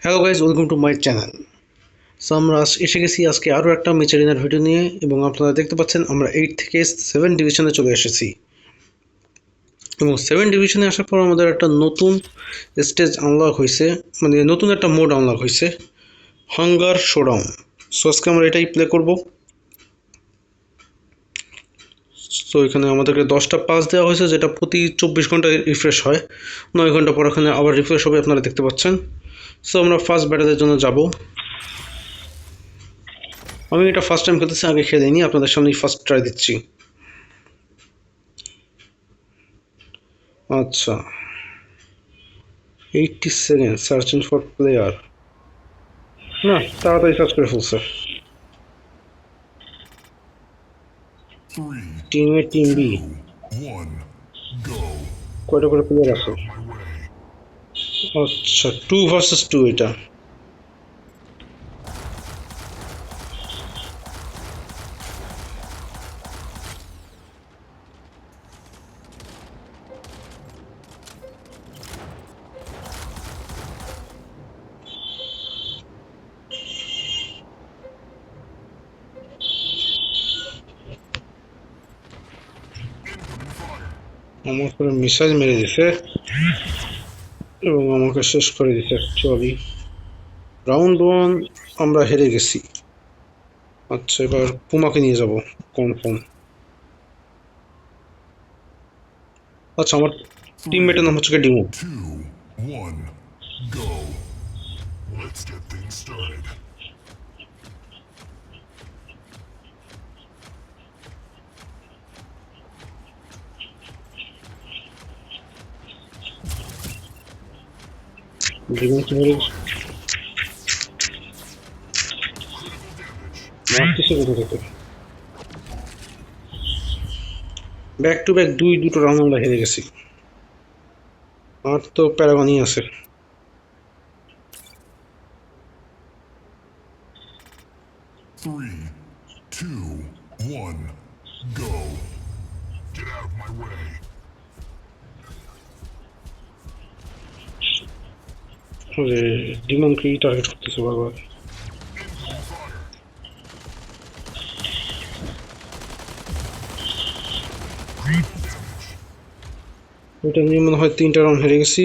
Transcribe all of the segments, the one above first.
Hello guys, welcome to my channel. So আমরা এসে গেছি আজকে আরও একটা ম্যাচ এরিনার ভিডিও নিয়ে, এবং আপনারা দেখতে পাচ্ছেন আমরা 8 থেকে 7 ডিভিশনে চলে এসেছি। এবং 7 ডিভিশনে আসার পর আমাদের একটা নতুন স্টেজ আনলক হয়েছে, মানে নতুন একটা মোড আনলক হয়েছে, হাঙ্গার শোডাউন। সো আজকে আমরা এটাই প্লে করব। সো এখানে আমাদেরকে 10টা পাস দেওয়া হয়েছে, যেটা প্রতি 24 ঘন্টায় রিফ্রেশ হয়। 9 ঘন্টা পর এখানে আবার রিফ্রেশ হবে, আপনারা দেখতে পাচ্ছেন। সো আমরা ফার্স্ট ব্যাটেলের জন্য যাব। আমি এটা ফার্স্ট টাইম খেলতেছি, আগে খেলিনি, আপনাদের সামনেই ফার্স্ট ট্রাই দিচ্ছি। আচ্ছা, 80 সেকেন্ড সার্চিং ফর প্লেয়ার। না, তাড়াতাড়ি সার্চ করে ফেলছে। টিম এ, টিম বি, কয়টা করে প্লেয়ার আছে? আচ্ছা, 2 ভার্সেস 2 এটা। আমার করে মিসাইল মেরে দিছে এবং আমাকে শেষ করে দিছে অ্যাকচুয়ালি। রাউন্ড 1 আমরা হেরে গেছি। আচ্ছা, এবার পুমাকে নিয়ে যাব কনফার্ম। আচ্ছা, আমার টিমমেটের নাম হচ্ছে ডিমো। ডিমো কি মেরে মারতেছে কোথা থেকে? ব্যাক টু ব্যাক দুটো রাউন্ড আমরা হেরে গেছি। আর তো প্যারাগনই আছে। ডিমনকেই টার্গেট করতেছে বারবার। ওইটা নিয়ে মনে হয় 3টা রাউন্ড হেরে গেছি।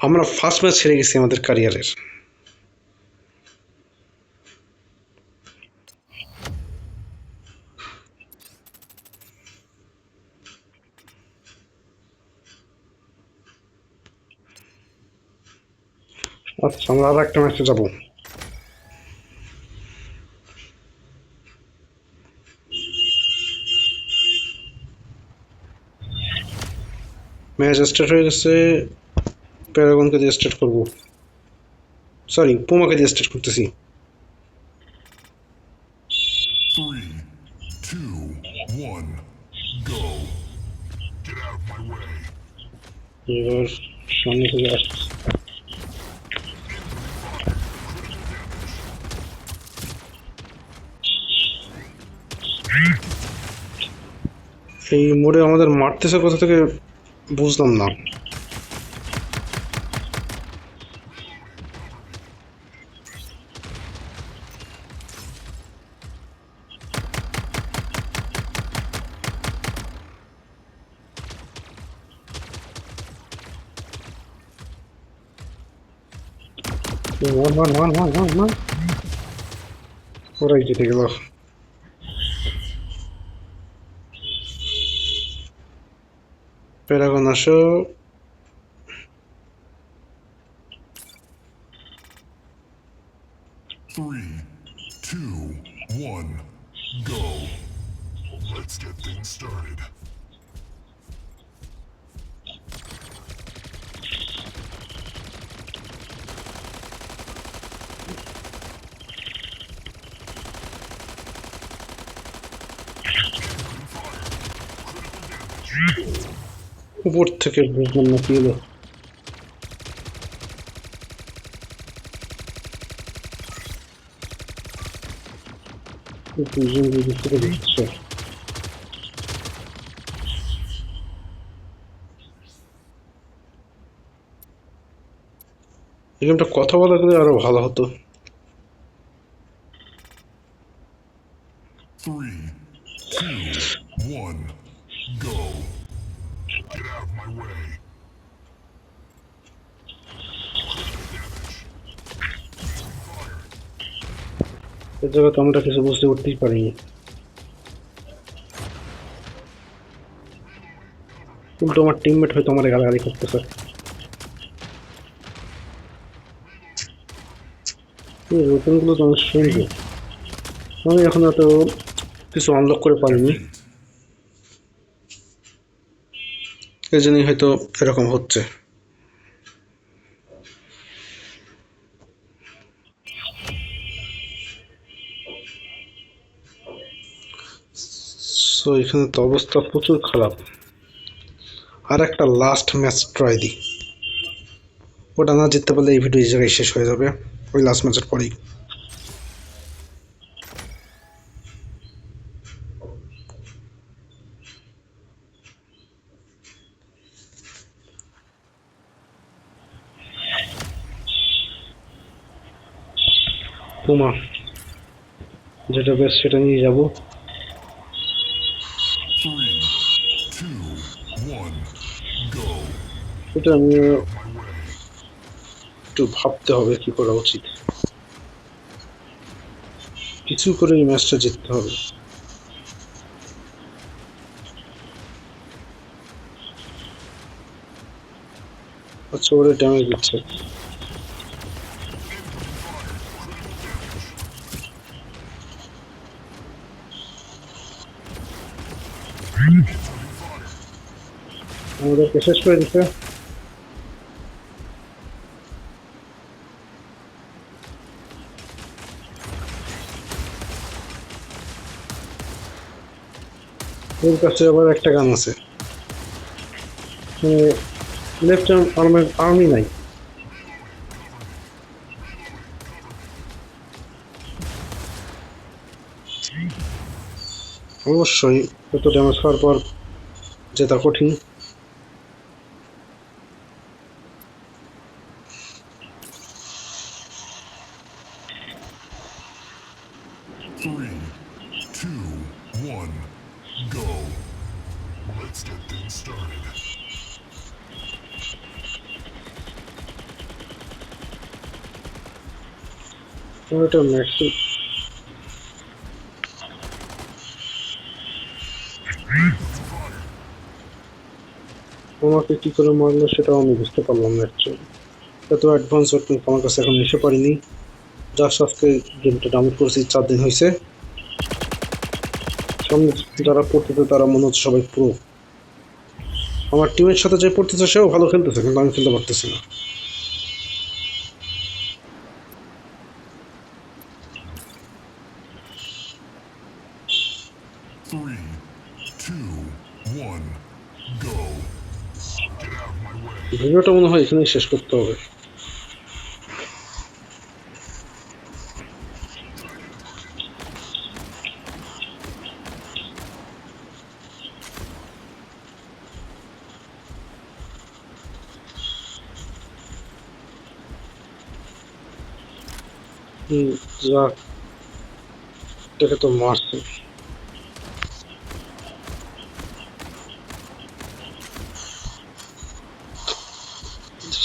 আমরা ফার্স্ট ম্যাচ হেরে গেছি আমাদের ক্যারিয়ারের। আচ্ছা, আমরা আর একটা ম্যাচে যাব। ম্যাচ স্টার্ট হয়ে গেছে। প্যারাগনকে দিয়ে স্টার্ট করব, সরি পুমাকে দিয়ে স্টার্ট করতেছি। এবার সামনে থেকে আসছে। এই মোড়ে আমাদের মারতেছে কোথা থেকে বুঝলাম না। ওরাই জিতে গেল। প্যারাগন আসো। উপর থেকে বুঝলাম না কি হলো। দিচ্ছে। এই গেমটা কথা বলা গেলে আরো ভালো হতো। 3, 2, 1, go. Get out of my way. এর জায়গায় তো আমরা কিছু বুঝতে উঠতেই পারিনি, উল্টো আমার টিমমেট হয়তো আমার গালাগালি করতেছে। এই রুটিনগুলো তো আমি শুনবো, আমি এখন এত কিছু আনলক করে পারিনি, এই জন্যই হয়তো এরকম হচ্ছে। সো এখানে তো অবস্থা প্রচুর খারাপ। আর একটা লাস্ট ম্যাচ ট্রাই দিই, ওটা না জিততে পারলে এই ভিডিও এই জায়গায় শেষ হয়ে যাবে, ওই লাস্ট ম্যাচের পরেই। পুমা যেটা বেশ সেটা নিয়ে যাব। 3, 2, 1, go. এটা আমি My way. একটু ভাবতে হবে কি করা উচিত, কিছু করে এই ম্যাচটা জিততে হবে। আচ্ছা, ওরে ড্যামেজ দিচ্ছে। আমাদেরকে শেষ করে দিচ্ছে। ওর কাছে আবার একটা গান আছে, লেফট আর্মি নাই। অবশ্যই এত ড্যামেজ খাওয়ার পর জেতা কঠিন। 3, 2, 1, go. Let's get things started. এটা ম্যাক্সি আমাকে কি করে মারলো সেটাও আমি বুঝতে পারলাম না অ্যাকচুয়ালি। এত অ্যাডভান্স ওয়েপন আমার কাছে এখন এসে পারিনি। জাস্ট আজকে গেমটা ডাউনলোড করেছি 4 দিন হয়েছে। সামনে যারা পড়তেছে তারা মনে হচ্ছে সবাই প্রো। আমার টিমের সাথে যে পড়তেছে সেও ভালো খেলতেছে, কিন্তু আমি খেলতে পারতেছি না। Three, two, one, go. Get out of my way. ভিডিওটা মনে হয় এখানেই শেষ করতে হবে। যাক, এটাকে তো মারছে।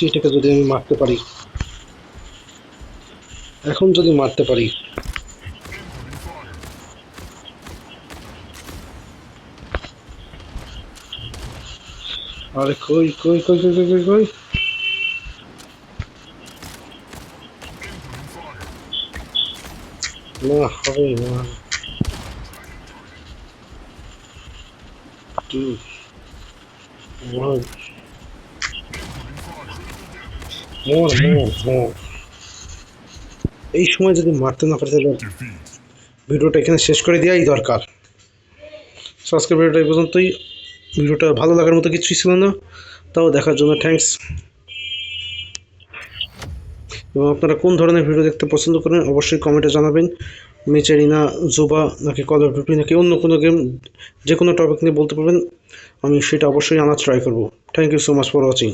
এটাকে যদি আমি মারতে পারি, এখন যদি মারতে পারি। আরে কই কই কই কই কই কই কই না হবে না। Dude, run. More. এই সময় যদি মারতে না পারে তাহলে Defeat. ভিডিওটা এখানে শেষ করে দেওয়াই দরকার। সো আজকের ভিডিওটা এই পর্যন্তই। ভিডিওটা ভালো লাগার মতো কিছুই ছিল না, তাও দেখার জন্য থ্যাঙ্কস। এবং আপনারা কোন ধরনের ভিডিও দেখতে পছন্দ করেন অবশ্যই কমেন্টে জানাবেন। মেচেরিনা, জোবা নাকি কল অফ ডিউটি নাকি অন্য কোনো গেম, যে কোনো টপিক নিয়ে বলতে পারবেন, আমি সেটা অবশ্যই আনার ট্রাই করব। Thank you so much for watching.